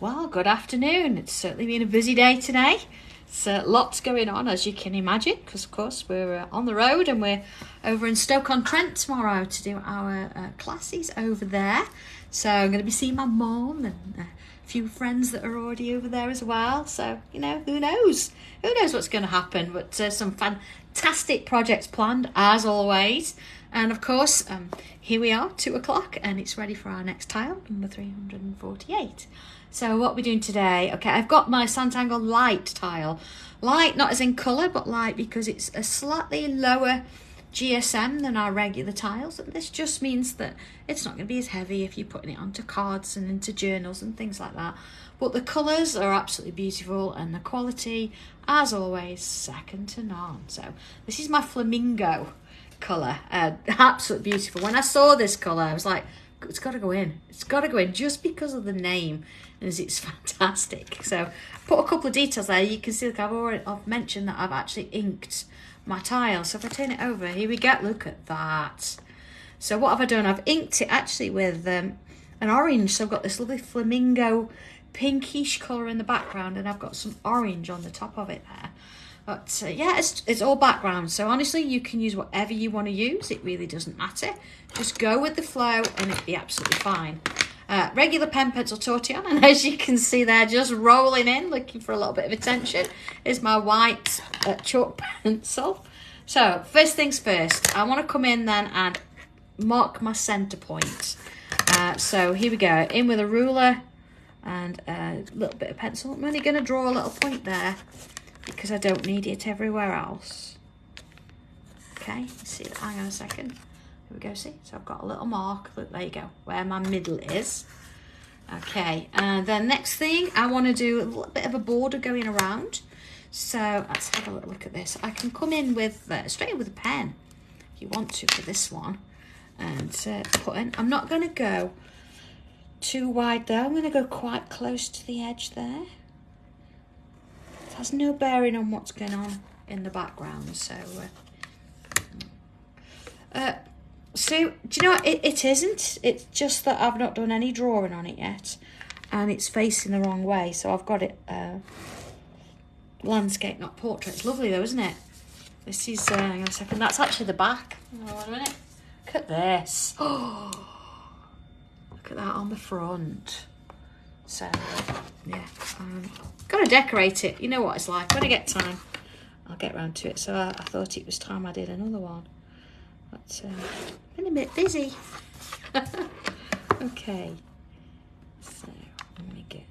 Well, good afternoon. It's certainly been a busy day today. So lots going on, as you can imagine, because of course we're on the road and we're over in Stoke-on-Trent tomorrow to do our classes over there. So I'm going to be seeing my mum and a few friends that are already over there as well. So, you know, who knows? Who knows what's going to happen? But some fantastic projects planned, as always. And of course, here we are, 2 o'clock, and it's ready for our next tile, number 348. So what we're doing today, okay, I've got my Sanntangle light tile. Light, not as in colour, but light because it's a slightly lower GSM than our regular tiles. And this just means that it's not going to be as heavy if you're putting it onto cards and into journals and things like that. But the colours are absolutely beautiful and the quality, as always, second to none. So this is my flamingo colour, absolutely beautiful. When I saw this colour, I was like, it's got to go in. It's got to go in just because of the name, as it's fantastic. So put a couple of details there. You can see, like I've mentioned that I've actually inked my tile. So if I turn it over, here we go. Look at that. So what have I done? I've inked it actually with an orange. So I've got this lovely flamingo pinkish colour in the background, and I've got some orange on the top of it there. But yeah, it's all background. So honestly, you can use whatever you want to use. It really doesn't matter. Just go with the flow and it'll be absolutely fine. Regular pen pencil tortillon, and as you can see there, just rolling in, looking for a little bit of attention, is my white chalk pencil. So first things first, I want to come in then and mark my centre point. So here we go, in with a ruler and a little bit of pencil. I'm only going to draw a little point there because I don't need it everywhere else. Okay, let's see that. Hang on a second. Here we go, see? So I've got a little mark, look, there you go, where my middle is. Okay, and then next thing, I want to do a little bit of a border going around. So let's have a little look at this. I can come in with, straight in with a pen, if you want to, for this one. And put in, I'm not going to go too wide though, I'm going to go quite close to the edge there. It has no bearing on what's going on in the background, so... So, do you know what? It isn't. It's just that I've not done any drawing on it yet. And it's facing the wrong way. So I've got it landscape, not portrait. It's lovely though, isn't it? This is, hang on a second. That's actually the back. Oh, wait a minute. Look at this. Oh, look at that on the front. So, yeah. Got to decorate it. You know what it's like. When I get time, I'll get round to it. So I thought it was time I did another one. But been a bit busy. Okay, so let me get.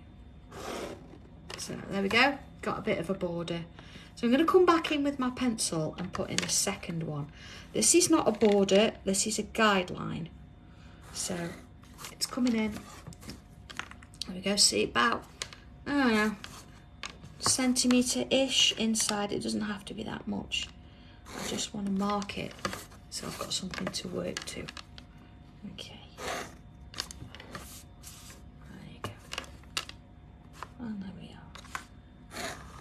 So there we go. Got a bit of a border. So I'm going to come back in with my pencil and put in a second one. This is not a border. This is a guideline. So it's coming in. There we go. See, about I don't know, centimetre-ish inside. It doesn't have to be that much. I just want to mark it. So I've got something to work to. Okay. There you go. And there we are.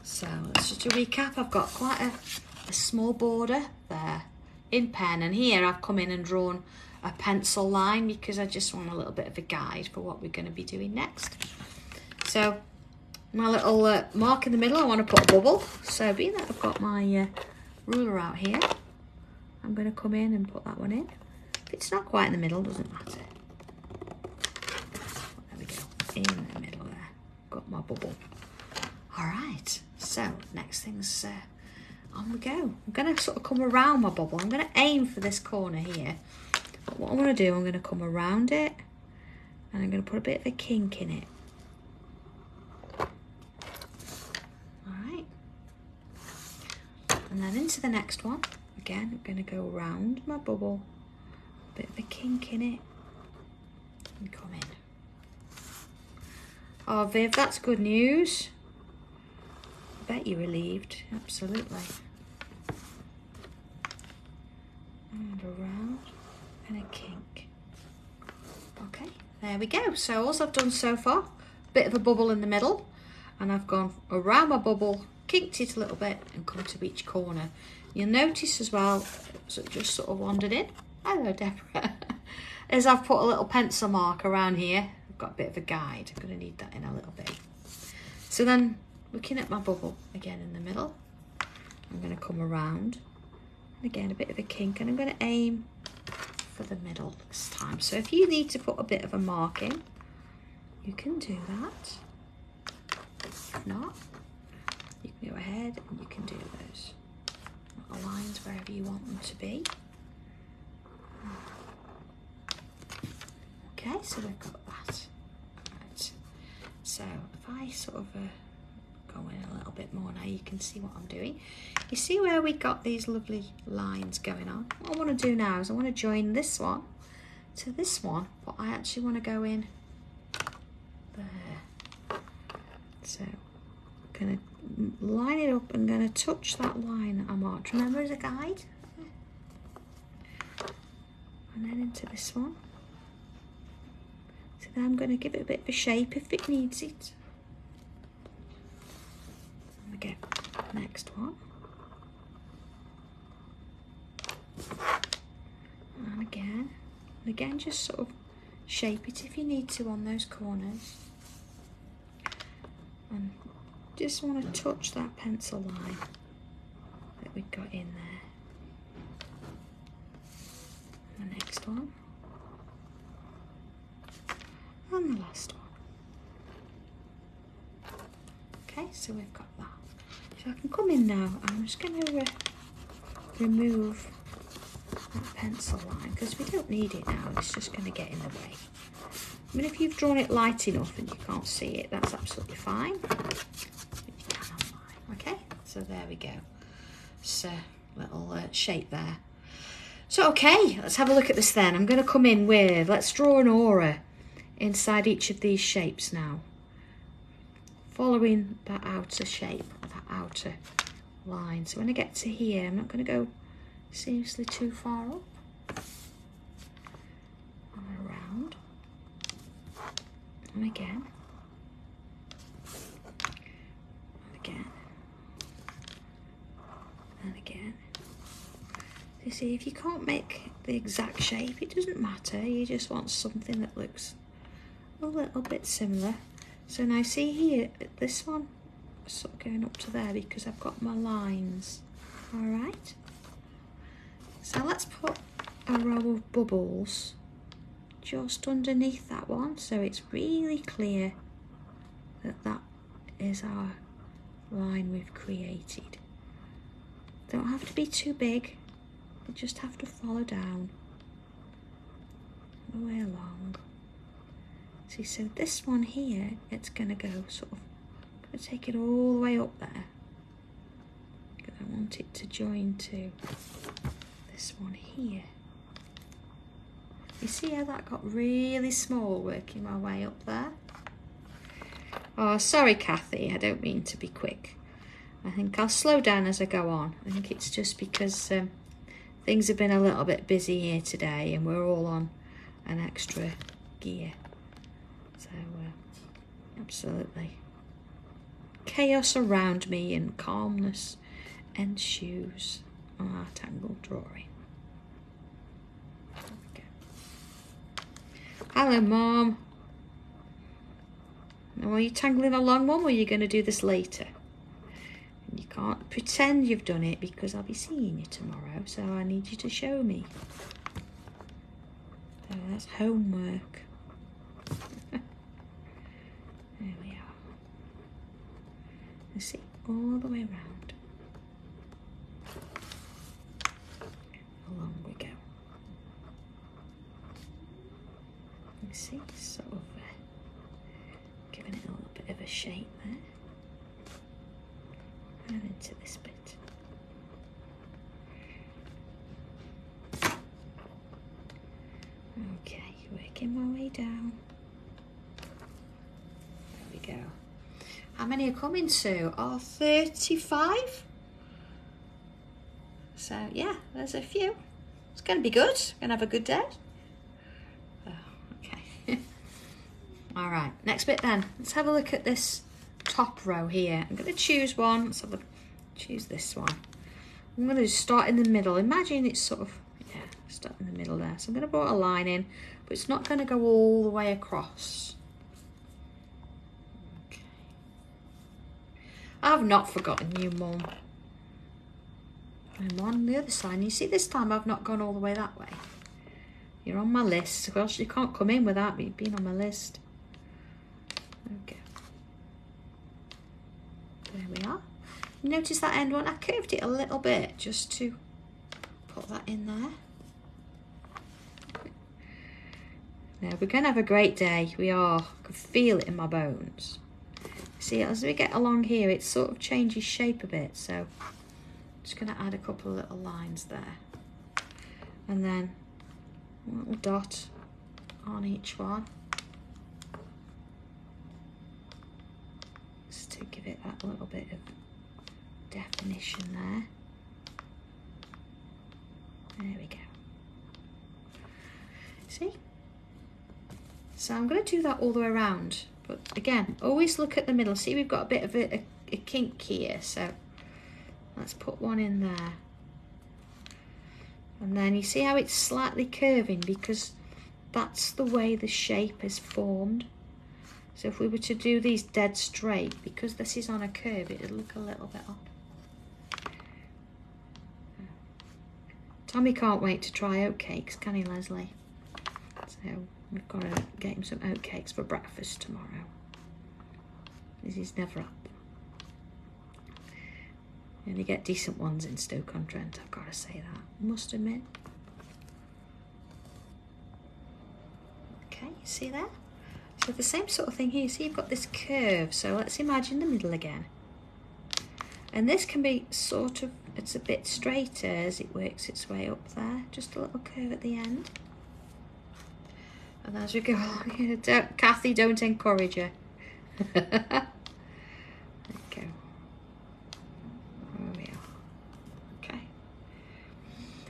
So let's just recap. I've got quite a small border there in pen. And here I've come in and drawn a pencil line because I just want a little bit of a guide for what we're going to be doing next. So my little mark in the middle, I want to put a bubble. So being that I've got my ruler out here, I'm going to come in and put that one in. If it's not quite in the middle, doesn't matter. There we go, in the middle there. Got my bubble. All right, so next thing's on we go. I'm going to sort of come around my bubble. I'm going to aim for this corner here. But what I'm going to do, I'm going to come around it and I'm going to put a bit of a kink in it. All right. And then into the next one. Again, I'm going to go around my bubble, a bit of a kink in it, and come in. Oh, Viv, that's good news. I bet you're relieved, absolutely. And around, and a kink. Okay, there we go. So all I've done so far, a bit of a bubble in the middle, and I've gone around my bubble, kinked it a little bit, and come to each corner. You'll notice as well, so it just sort of wandered in. Hello, Deborah. As I've put a little pencil mark around here, I've got a bit of a guide. I'm going to need that in a little bit. So then, looking at my bubble again in the middle, I'm going to come around, and again a bit of a kink, and I'm going to aim for the middle this time. So if you need to put a bit of a mark in, you can do that. If not, you can go ahead and you can do those little lines wherever you want them to be. Okay, so we've got that. Right. So if I sort of go in a little bit more now, you can see what I'm doing. You see where we got these lovely lines going on? What I want to do now is I want to join this one to this one, but I actually want to go in there. So I'm going to line it up and going to touch that line that I marked. Remember, as a guide? And then into this one. So then I'm going to give it a bit of a shape if it needs it. And again, next one. And again, just sort of shape it if you need to on those corners. And just want to touch that pencil line that we've got in there. And the next one. And the last one. Okay, so we've got that. So I can come in now, I'm just going to remove that pencil line because we don't need it now, it's just going to get in the way. I mean, if you've drawn it light enough and you can't see it, that's absolutely fine. But you can online. Okay, so there we go. So little shape there. So okay, let's have a look at this then. I'm going to come in with, let's draw an aura inside each of these shapes now, following that outer shape, that outer line. So when I get to here, I'm not going to go seriously too far up and around, and again, and again, and again. You see, if you can't make the exact shape, it doesn't matter, you just want something that looks a little bit similar. So now see here, this one is sort of going up to there because I've got my lines. Alright, so let's put a row of bubbles just underneath that one so it's really clear that that is our line we've created. Don't have to be too big, they just have to follow down all the way along. See, so this one here, it's going to go sort of, I'm going to take it all the way up there because I want it to join to this one here. You see how that got really small working my way up there? Oh, sorry Kathy, I don't mean to be quick. I think I'll slow down as I go on. I think it's just because things have been a little bit busy here today and we're all on an extra gear. So, absolutely. Chaos around me and calmness ensues on our tangled drawing. Okay. Hello, Mom. Now, are you tangling a long one or are you going to do this later? And you can't pretend you've done it because I'll be seeing you tomorrow, so I need you to show me. So that's homework. There we are. You see, all the way around. Along we go. You see, sort of giving it a little bit of a shape there. And into this bit. Okay, working my way down. Go. How many are coming to? Oh, 35. So yeah, there's a few. It's going to be good. Gonna have a good day. Oh, okay. All right, next bit then. Let's have a look at this top row here. I'm going to choose one. Let's have a choose this one. I'm going to start in the middle. Imagine it's sort of, start in the middle there. So I'm going to put a line in, but it's not going to go all the way across. I've not forgotten you, Mum. I'm on the other side. And you see, this time I've not gone all the way that way. You're on my list. Well, you can't come in without me being on my list. Okay. There we are. Notice that end one? I curved it a little bit just to put that in there. Now, we're going to have a great day. We are. I can feel it in my bones. See, as we get along here, it sort of changes shape a bit. So, I'm just going to add a couple of little lines there. And then a little dot on each one. Just to give it that little bit of definition there. There we go. See? So I'm going to do that all the way around. But again, always look at the middle. See, we've got a bit of a kink here. So let's put one in there. And then you see how it's slightly curving because that's the way the shape is formed. So if we were to do these dead straight, because this is on a curve, it would look a little bit odd. Tommy can't wait to try oatcakes, can he, Leslie? So we've got to get him some oatcakes for breakfast tomorrow. He's never had them. You only get decent ones in Stoke-on-Trent, I've got to say that. Must admit. Okay, you see there? So the same sort of thing here. See, you've got this curve. So let's imagine the middle again. And this can be sort of, it's a bit straighter as it works its way up there. Just a little curve at the end. And as we go along here, Kathy, don't encourage her. There you go. There we are. Okay.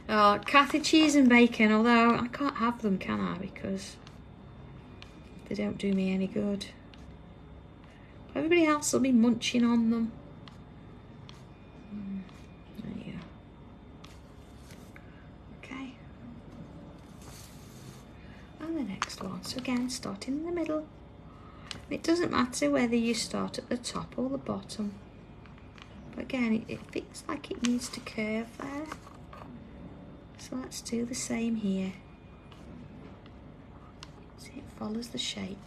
Oh, Kathy, cheese and bacon, although I can't have them, can I? Because they don't do me any good. Everybody else will be munching on them. There you go. Okay. And the next one. So again, starting in the middle. It doesn't matter whether you start at the top or the bottom. But again, it feels like it needs to curve there. So let's do the same here. See, it follows the shape.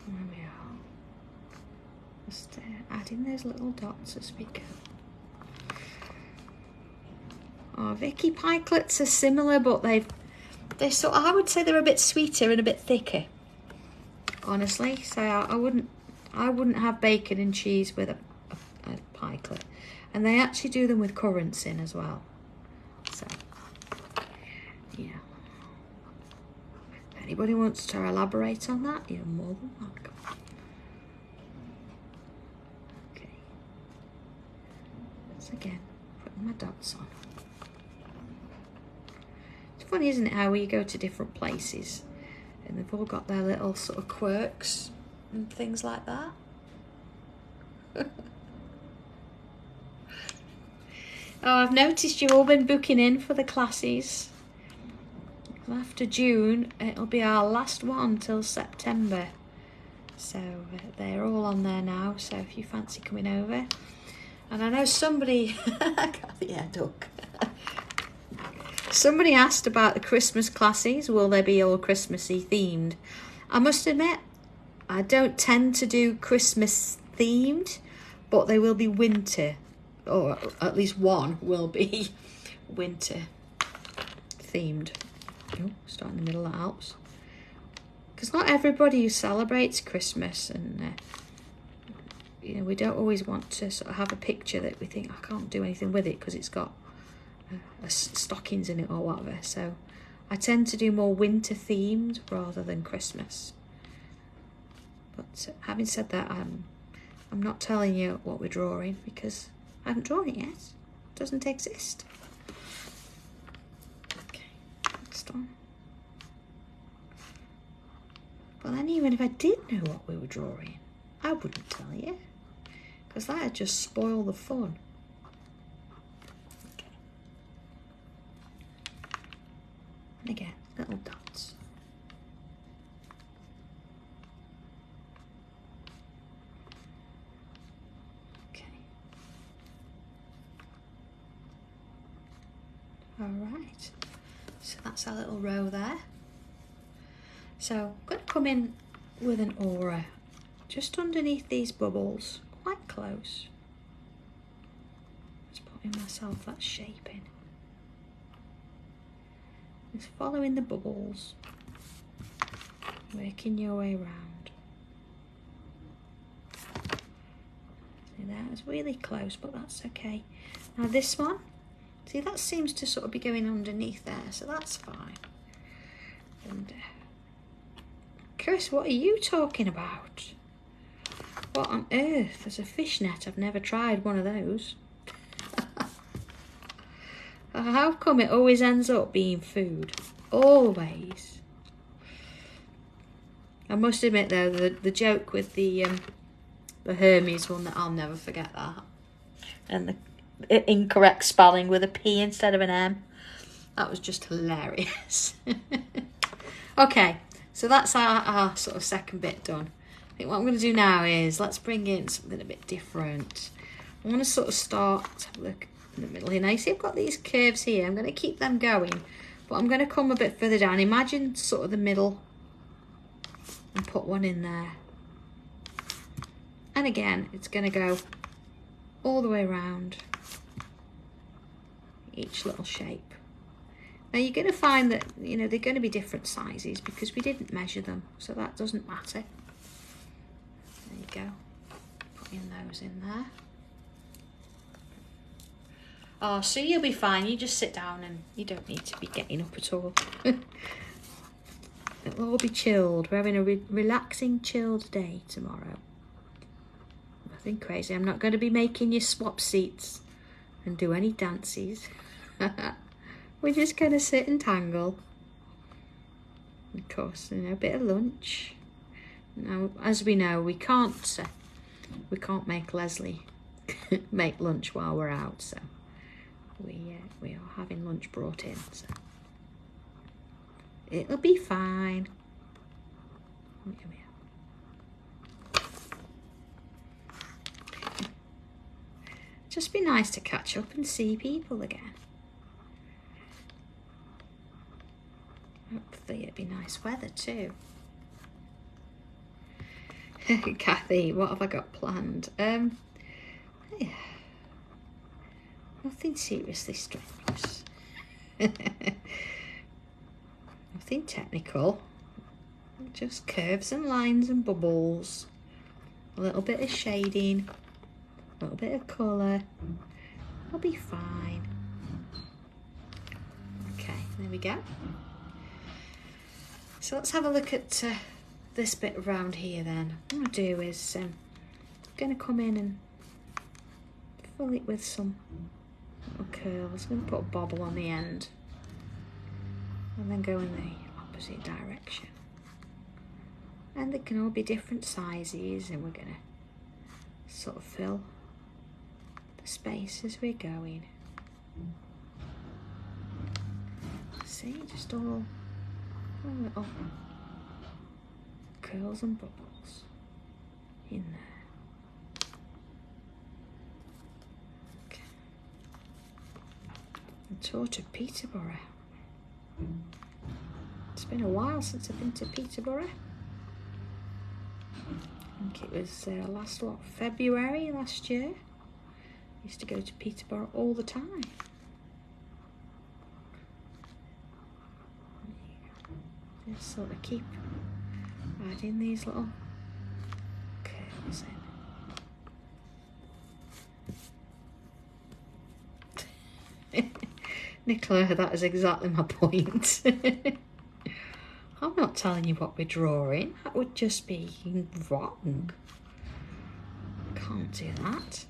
There we are. Just adding those little dots as we go. Oh, Vicky pikelets are similar, but they're sort of, I would say they're a bit sweeter and a bit thicker. Honestly, so I wouldn't have bacon and cheese with a pikelet, and they actually do them with currants in as well. So, yeah. If anybody wants to elaborate on that, you're more than welcome. Okay. So again, putting my dots on. It's funny, isn't it, how we go to different places and they've all got their little sort of quirks and things like that. Oh, I've noticed you've all been booking in for the classes. After June, it'll be our last one till September. So they're all on there now. So if you fancy coming over. And I know somebody, yeah, duck. Somebody asked about the Christmas classes. Will they be all Christmassy themed? I must admit, I don't tend to do Christmas themed, but they will be winter, or at least one will be winter themed. Oh, start in the middle, that helps. Because not everybody who celebrates Christmas, and you know, we don't always want to sort of have a picture that we think, I can't do anything with it because it's got stockings in it or whatever. So I tend to do more winter themed rather than Christmas. But having said that, I'm not telling you what we're drawing because I haven't drawn it yet. It doesn't exist. Okay, next one. But then even if I did know what we were drawing, I wouldn't tell you because that would just spoil the fun. Okay. And again, little dots. So that's our little row there. So I'm going to come in with an aura just underneath these bubbles, quite close. Just putting myself that shape in. Just following the bubbles, working your way around. See there, it's really close, but that's okay. Now this one, see that seems to sort of be going underneath there, so that's fine. And Chris, what are you talking about? What on earth? There's a fishnet. I've never tried one of those. How come it always ends up being food? Always. I must admit though, the joke with the Hermes one, that I'll never forget that. And the incorrect spelling with a P instead of an M. That was just hilarious. Okay, so that's our sort of second bit done. I think what I'm going to do now is, let's bring in something a bit different. I want to sort of start, have a look in the middle here. Now you see I've got these curves here. I'm going to keep them going, but I'm going to come a bit further down. Imagine sort of the middle and put one in there. And again, it's going to go all the way around each little shape. Now you're going to find that, you know, they're going to be different sizes because we didn't measure them, so that doesn't matter. There you go. Putting those in there. Oh, so you'll be fine. You just sit down and you don't need to be getting up at all. It'll all be chilled. We're having a relaxing, chilled day tomorrow. Nothing crazy. I'm not going to be making you swap seats and do any dances. We're just going to sit and tangle. Of course, you know, a bit of lunch. Now, as we know, we can't make Leslie make lunch while we're out, so we are having lunch brought in, so it'll be fine. Just be nice to catch up and see people again. Hopefully it'll be nice weather too. Kathy, what have I got planned? Yeah. Nothing seriously strenuous. Nothing technical. Just curves and lines and bubbles. A little bit of shading. A little bit of colour. I'll be fine. Okay, there we go. So let's have a look at this bit around here then. What I'm going to do is I'm going to come in and fill it with some little curls. I'm going to put a bobble on the end and then go in the opposite direction. And they can all be different sizes, and we're going to sort of fill the space as we're going. See, just all little curls and bubbles in there. Okay. A tour to Peterborough. It's been a while since I've been to Peterborough. I think it was last February last year. I used to go to Peterborough all the time. Just sort of keep adding these little curves in. Nicola, that is exactly my point. I'm not telling you what we're drawing. That would just be wrong. Can't do that.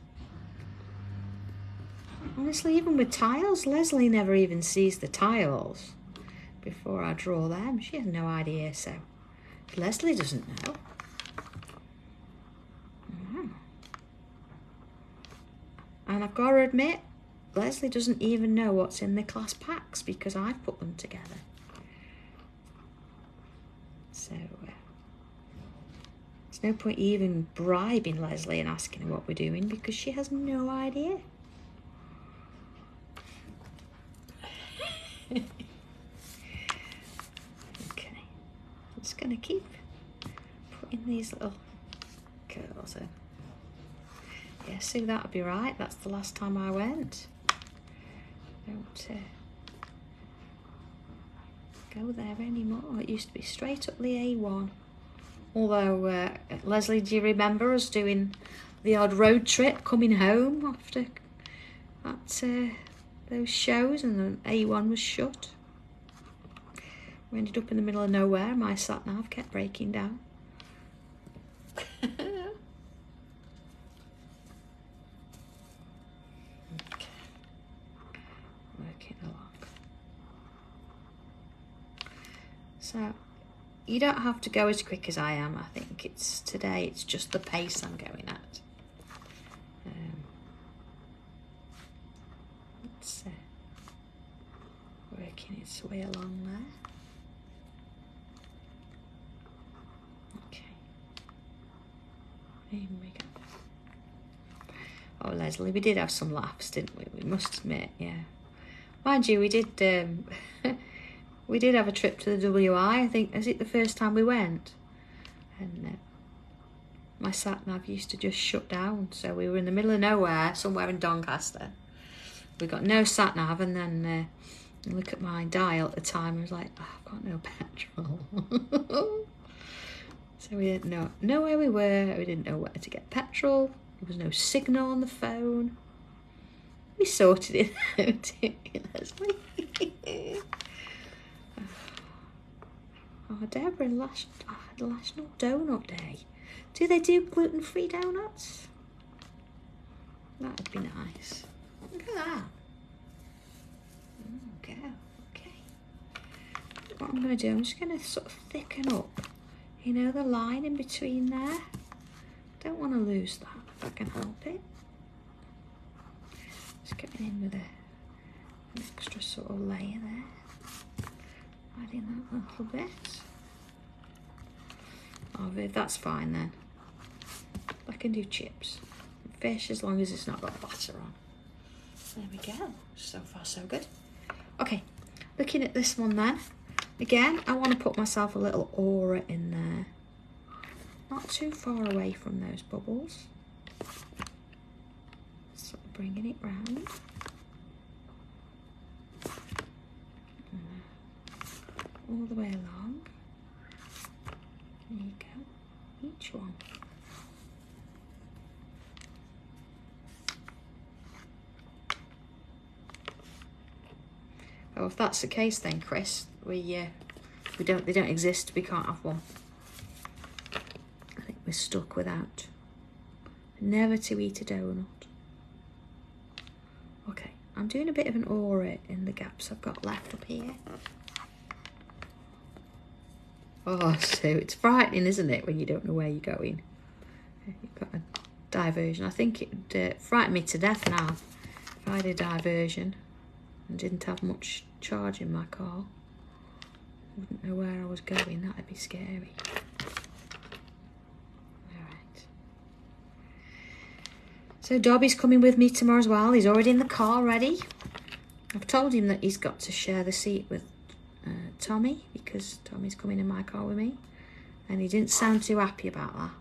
Honestly, even with tiles, Leslie never even sees the tiles before I draw them. She has no idea, so Leslie doesn't know. And I've got to admit, Leslie doesn't even know what's in the class packs because I've put them together. So there's no point even bribing Leslie and asking her what we're doing because she has no idea. going to keep putting these little curls in. Yeah, see, that'll be right. That's the last time I went. Don't go there anymore. It used to be straight up the A1. Although, Leslie, do you remember us doing the odd road trip coming home after that, those shows, and the A1 was shut? We ended up in the middle of nowhere. My sat-nav kept breaking down. Working along. So you don't have to go as quick as I am. I think today it's just the pace I'm going at. It's working its way along there. Okay. Here we go. Oh, Leslie, we did have some laughs, didn't we? We must admit, yeah. Mind you, we did we did have a trip to the WI. I think, is it the first time we went? And my sat-nav used to just shut down. So we were in the middle of nowhere, somewhere in Doncaster. We got no sat-nav, and then I look at my dial at the time, I was like, oh, I've got no petrol. So we didn't know where we were. We didn't know where to get petrol. There was no signal on the phone. We sorted it out, Leslie. Oh, Deborah, National Donut Day. Do they do gluten-free donuts? That'd be nice. Look at that. Okay, okay. What I'm going to do, I'm just going to sort of thicken up, you know, the line in between there. Don't want to lose that if I can help it. Just getting in with an extra sort of layer there. Adding that a little bit. Oh, that's fine then. I can do chips. Fish, as long as it's not got batter on. There we go. So far, so good. Okay, looking at this one then. Again, I want to put myself a little aura in there. Not too far away from those bubbles. Sort of bringing it round. All the way along. There you go. Each one. Oh, if that's the case, then Chris, they don't exist. We can't have one. I think we're stuck without. Never to eat a donut. Okay, I'm doing a bit of an aura in the gaps I've got left up here. Oh, so it's frightening, isn't it, when you don't know where you're going? You've got a diversion. I think it would frighten me to death now if I had a diversion and didn't have much charge in my car. I wouldn't know where I was going. That'd be scary. All right. So Dobby's coming with me tomorrow as well. He's already in the car, ready. I've told him that he's got to share the seat with Tommy, because Tommy's coming in my car with me, and he didn't sound too happy about that.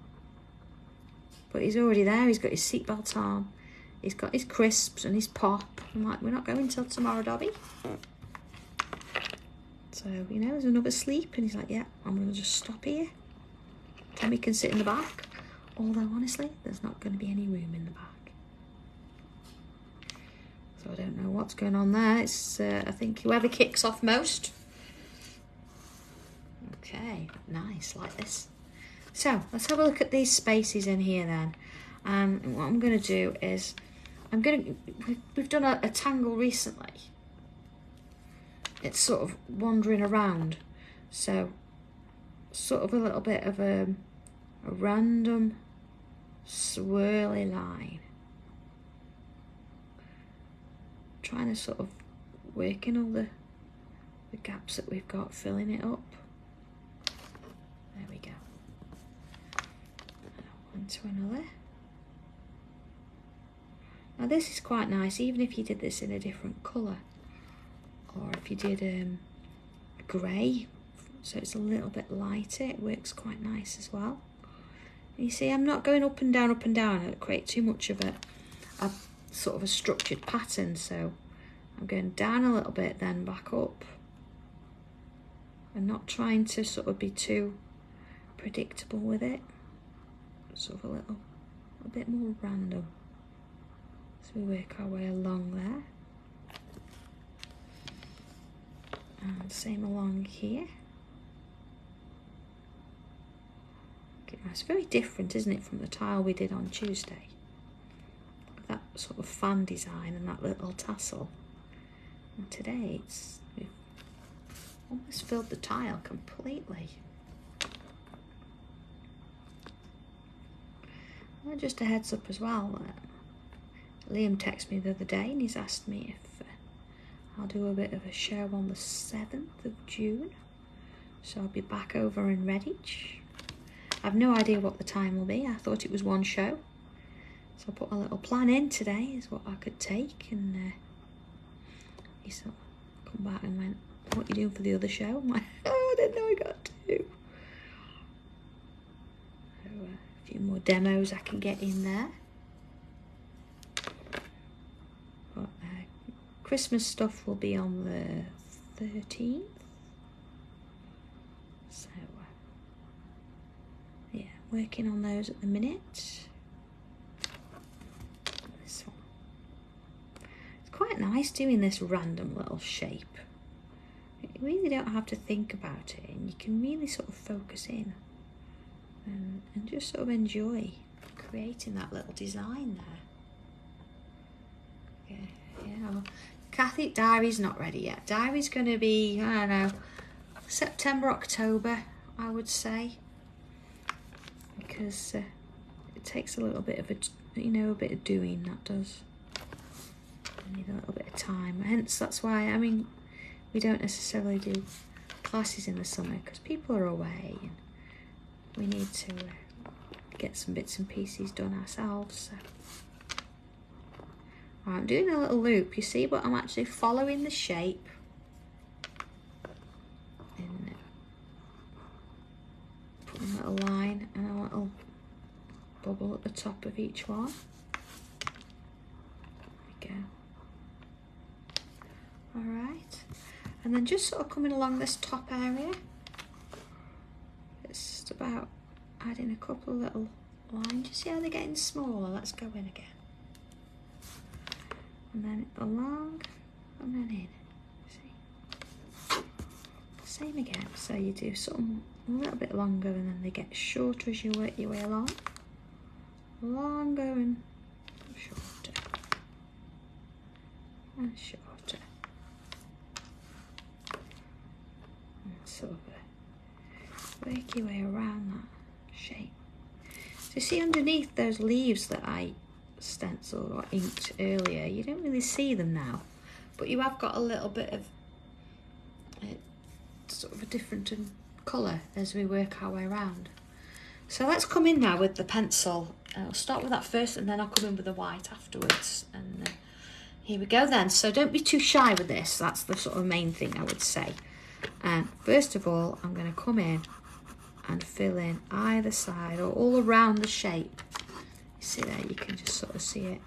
But he's already there. He's got his seatbelt on, he's got his crisps and his pop. I'm like, we're not going till tomorrow, Dobby. So, you know, there's another sleep, and he's like, yeah, I'm going to just stop here. Tommy can sit in the back, although honestly there's not going to be any room in the back. So I don't know what's going on there. It's I think whoever kicks off most. Okay, nice, like this. So let's have a look at these spaces in here then. And what I'm going to do is, we've done a tangle recently. It's sort of wandering around. So sort of a little bit of a random swirly line. Trying to sort of work in all the gaps that we've got, filling it up. There we go. One to another. Now this is quite nice, even if you did this in a different colour, or if you did a grey so it's a little bit lighter. It works quite nice as well. And you see, I'm not going up and down, it'll create too much of a sort of a structured pattern, so I'm going down a little bit, then back up, and not trying to sort of be too predictable with it. Sort of a bit more random. So we work our way along there. And same along here. Okay, it's very different, isn't it, from the tile we did on Tuesday? That sort of fan design and that little tassel. And today we've almost filled the tile completely. Well, just a heads up as well, Liam texted me the other day and he's asked me if I'll do a bit of a show on the 7th of June. So I'll be back over in Redditch. I've no idea what the time will be. I thought it was one show. So I put a little plan in today is what I could take, and he sort of come back and went, "What are you doing for the other show?" I'm like, "Oh, I didn't know I got to." So a few more demos I can get in there. But Christmas stuff will be on the 13th. So yeah, working on those at the minute. Quite nice doing this random little shape. You really don't have to think about it, and you can really sort of focus in and just sort of enjoy creating that little design there. Yeah. Well, Kathy, diary's not ready yet. Diary's going to be, I don't know, September, October, I would say, because it takes a little bit of a bit of doing, that does. Need a little bit of time, hence that's why, I mean, we don't necessarily do classes in the summer because people are away and we need to get some bits and pieces done ourselves. So I'm doing a little loop, you see, but I'm actually following the shape and putting a little line and a little bubble at the top of each one. There we go. Alright, and then just sort of coming along this top area, it's just about adding a couple of little lines. You see how they're getting smaller? Let's go in again. And then along, and then in. See? Same again, so you do something a little bit longer and then they get shorter as you work your way along. Longer and shorter. And shorter. Sort of work your way around that shape. So you see underneath those leaves that I stenciled or inked earlier, you don't really see them now, but you have got a little bit of sort of a different colour as we work our way around. So let's come in now with the pencil. I'll start with that first and then I'll come in with the white afterwards, and here we go then. So don't be too shy with this, that's the sort of main thing I would say. And first of all, I'm going to come in and fill in either side or all around the shape. You see there, you can just sort of see it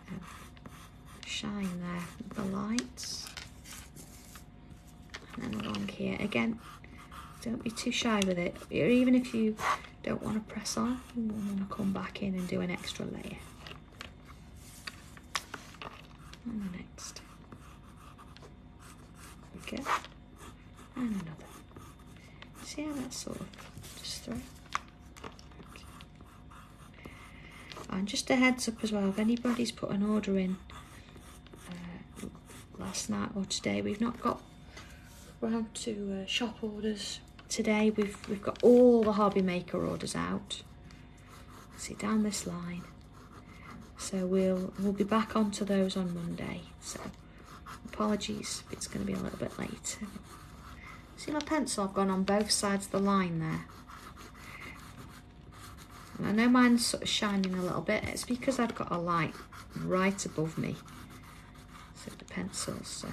shine there with the lights. And then along here, again, don't be too shy with it. Even if you don't want to press on, you want to come back in and do an extra layer. And the next. There we go. And another. See how that's sort of just through. Okay. And just a heads up as well, if anybody's put an order in last night or today, we've not got round to shop orders today. We've got all the hobby maker orders out. See down this line. So we'll be back onto those on Monday. So apologies if it's going to be a little bit late. See my pencil, I've gone on both sides of the line there. And I know mine's sort of shining a little bit. It's because I've got a light right above me. So the pencil's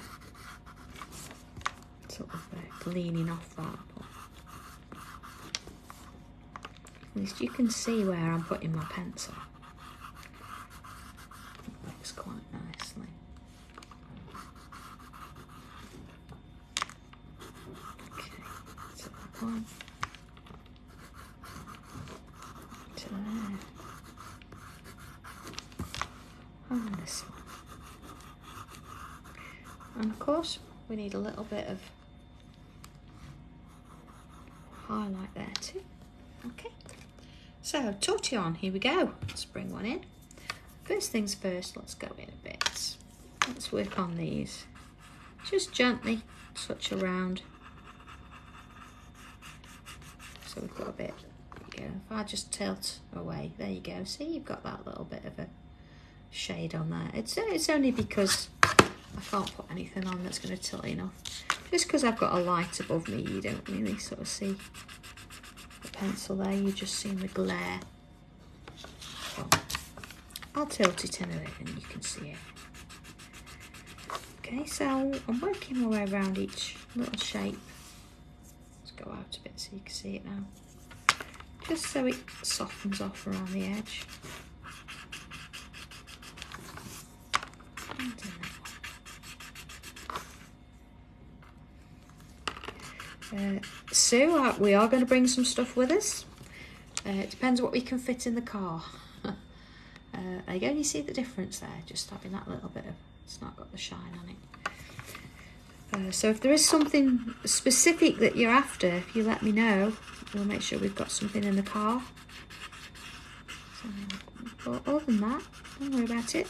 sort of leaning off that. But At least you can see where I'm putting my pencil. It works quite nicely. Okay, so that one to there. And this one. And of course, we need a little bit of highlight there too. Okay, so tortillon, here we go. Let's bring one in. First things first, let's go in a bit. Let's work on these. Just gently touch around. So we've got a bit. There you go. If I just tilt away, there you go. See, you've got that little bit of a shade on there. It's only because I can't put anything on that's going to tilt enough. Just because I've got a light above me, you don't really sort of see the pencil there, you just see the glare. So I'll tilt it in a bit and you can see it. Okay, so I'm working my way around each little shape. Let's go out a bit so you can see it now. Just so it softens off around the edge. Sue, we are going to bring some stuff with us. It depends what we can fit in the car. Again, you see the difference there, just having that little bit of, it's not got the shine on it. So if there is something specific that you're after, if you let me know, we'll make sure we've got something in the car. So, but other than that, don't worry about it.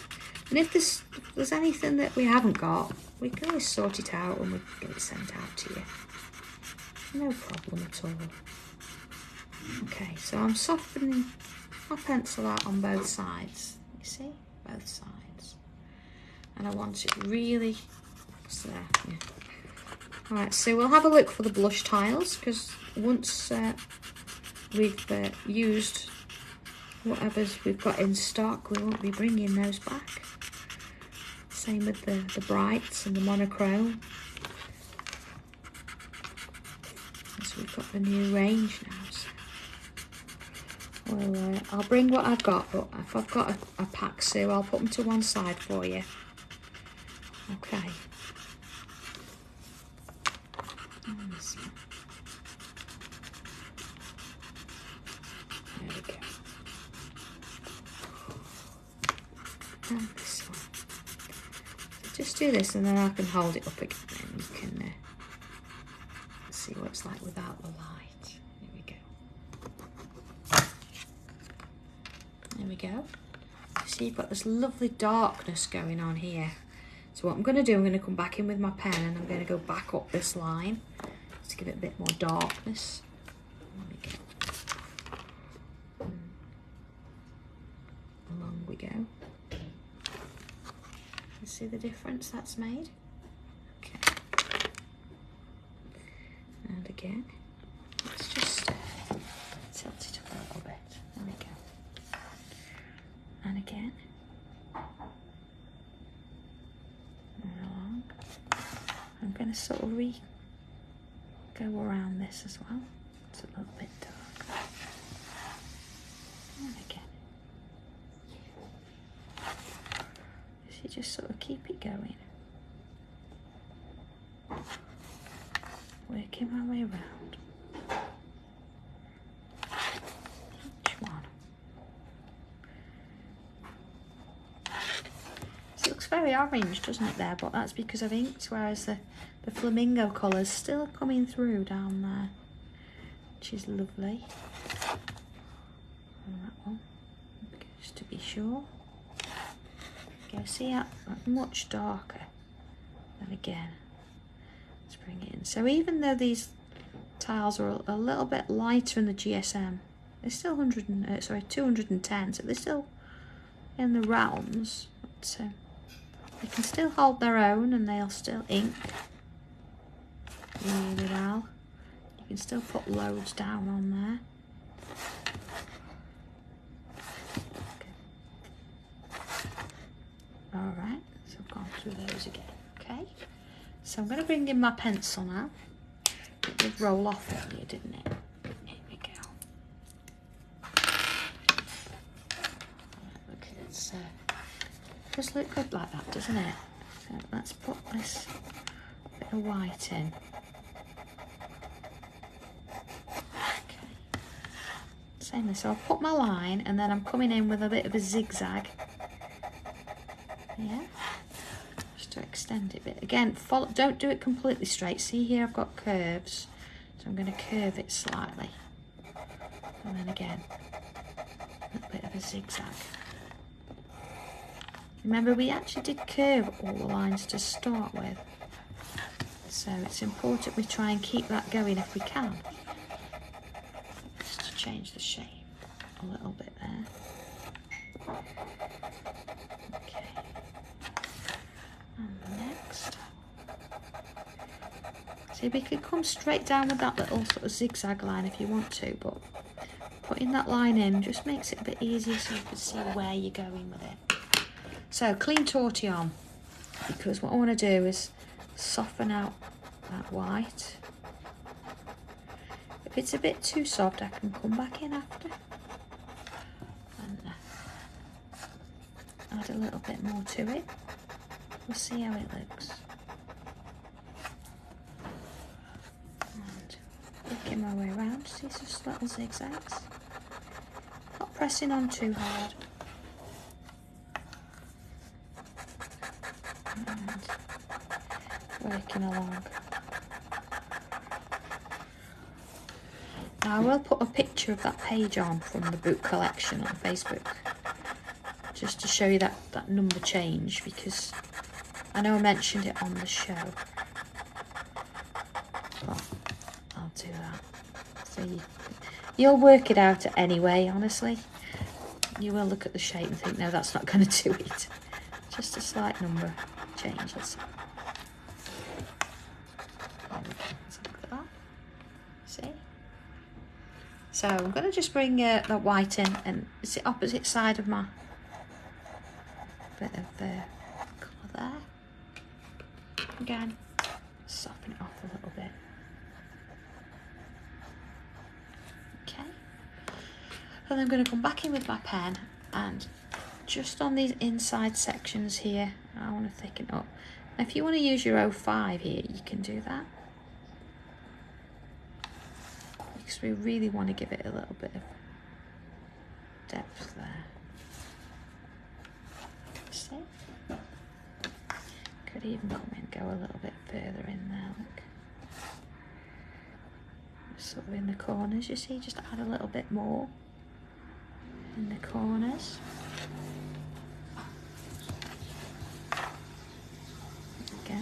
And if there's anything that we haven't got, we can always sort it out and we can get it sent out to you. No problem at all. Okay, so I'm softening my pencil out on both sides. You see? Both sides. And I want it really, what's there? Yeah. Alright, so we'll have a look for the blush tiles, because once we've used whatever's we've got in stock, we won't be bringing those back. Same with the brights and the monochrome. So we've got the new range now. So well, I'll bring what I've got, but if I've got a pack, Sue, I'll put them to one side for you. Okay. And this one. There we go. And this one. So just do this and then I can hold it up again and you can see what it's like without the light. There we go. There we go. See, you've got this lovely darkness going on here. So what I'm going to do, I'm going to come back in with my pen and I'm going to go back up this line to give it a bit more darkness. There we go. Along we go. You see the difference that's made? Okay. And again, let's just tilt it up a little bit. There we go. And again. Along. I'm going to sort of go around this as well. It's a little bit dark. And again. So you just sort of keep it going. Working my way around each one. So it looks very orange, doesn't it, there? But that's because I've inked, whereas the flamingo colour's still coming through down there, which is lovely. And that one, just to be sure. Go, see how much darker. And again. Bring it in. So even though these tiles are a little bit lighter in the GSM, they're still 210, so they're still in the realms, but they can still hold their own and they'll still ink really well. You can still put loads down on there. Okay. Alright, so I've gone through those again, okay? So I'm going to bring in my pencil now. It did roll off earlier, didn't it? Here we go. does look good like that, doesn't it? So let's put this bit of white in. Okay. Same as, so I'll put my line and then I'm coming in with a bit of a zigzag. Yeah. Just to extend it a bit. Again, follow, don't do it completely straight. See here I've got curves. So I'm going to curve it slightly. And then again, a little bit of a zigzag. Remember, we actually did curve all the lines to start with. So it's important we try and keep that going if we can. Just to change the shape a little bit there. Okay. And the next. See, we could come straight down with that little sort of zigzag line if you want to, but putting that line in just makes it a bit easier so you can see where you're going with it. So clean tortillon, because what I want to do is soften out that white. If it's a bit too soft, I can come back in after and add a little bit more to it. We'll see how it looks. And working my way around, see, just little zigzags. Not pressing on too hard. And working along. Now I will put a picture of that page on from the book collection on Facebook, just to show you that number change, because I know I mentioned it on the show, but I'll do that. So you'll work it out anyway, honestly. You will look at the shape and think, no, that's not going to do it. Just a slight number changes. Look at that. See? So I'm going to just bring that white in, and it's the opposite side of my bit of colour there. Again, soften it off a little bit. Okay. And I'm going to come back in with my pen, and just on these inside sections here, I want to thicken up. Now, if you want to use your 05 here, you can do that, because we really want to give it a little bit of depth there. See? Could even come in, go a little bit further in there, look. Sort of in the corners, you see, just add a little bit more in the corners. There we go.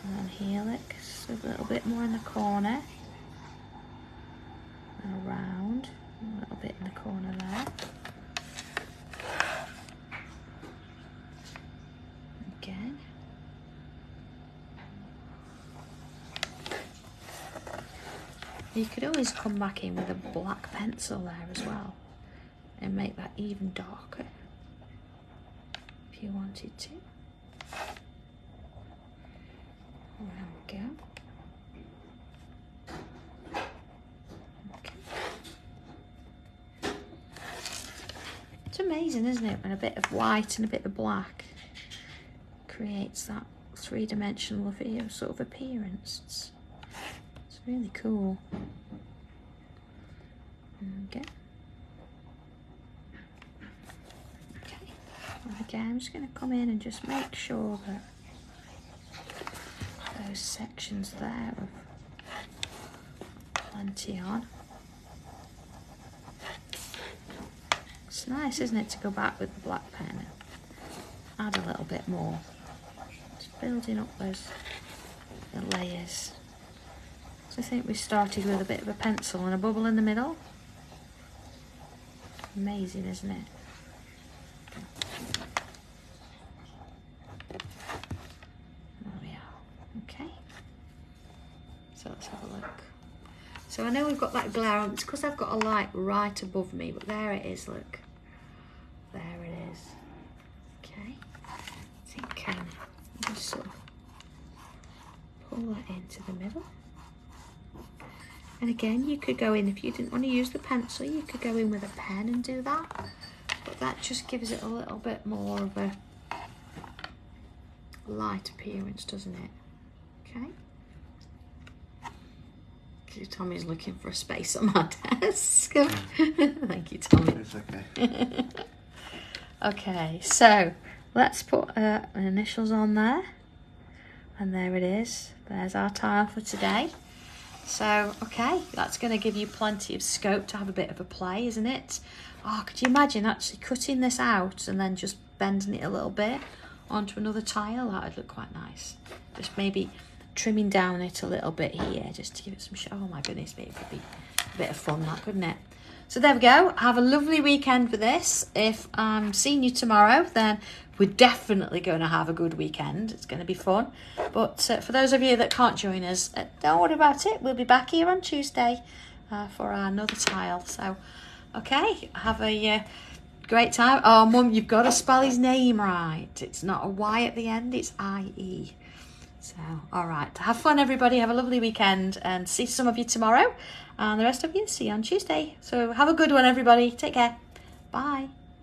And then here, look, just a little bit more in the corner. And around, a little bit in the corner there. Again. You could always come back in with a black pencil there as well and make that even darker if you wanted to. There we go. Okay. It's amazing, isn't it, when a bit of white and a bit of black creates that three-dimensional sort of appearance. It's really cool. Okay. Okay. And again, I'm just going to come in and just make sure that those sections there have plenty on. It's nice, isn't it, to go back with the black pen and add a little bit more. Just building up the layers. I think we started with a bit of a pencil and a bubble in the middle. Amazing, isn't it? There we are. Okay. So let's have a look. So I know we've got that glare on. It's because I've got a light right above me, but there it is, look. There it is. Okay. I think I can just sort of pull that into the middle. And again, you could go in, if you didn't want to use the pencil, you could go in with a pen and do that. but that just gives it a little bit more of a light appearance, doesn't it? Okay. Tommy's looking for a space on my desk. Thank you, Tommy. It's okay. Okay, so let's put initials on there. And there it is. There's our tile for today. So, okay, that's going to give you plenty of scope to have a bit of a play, isn't it? Oh, could you imagine actually cutting this out and then just bending it a little bit onto another tile? That would look quite nice. Just maybe trimming down it a little bit here just to give it some oh my goodness, maybe it could be a bit of fun, that, couldn't it? So there we go. Have a lovely weekend with this. If I'm seeing you tomorrow, then we're definitely going to have a good weekend. It's going to be fun. But for those of you that can't join us, don't worry about it. We'll be back here on Tuesday for another tile. So, okay, have a great time. Oh, Mum, you've got to spell his name right. It's not a Y at the end, it's I-E. So, all right. Have fun, everybody. Have a lovely weekend and see some of you tomorrow. And the rest of you, see you on Tuesday. So have a good one, everybody. Take care. Bye.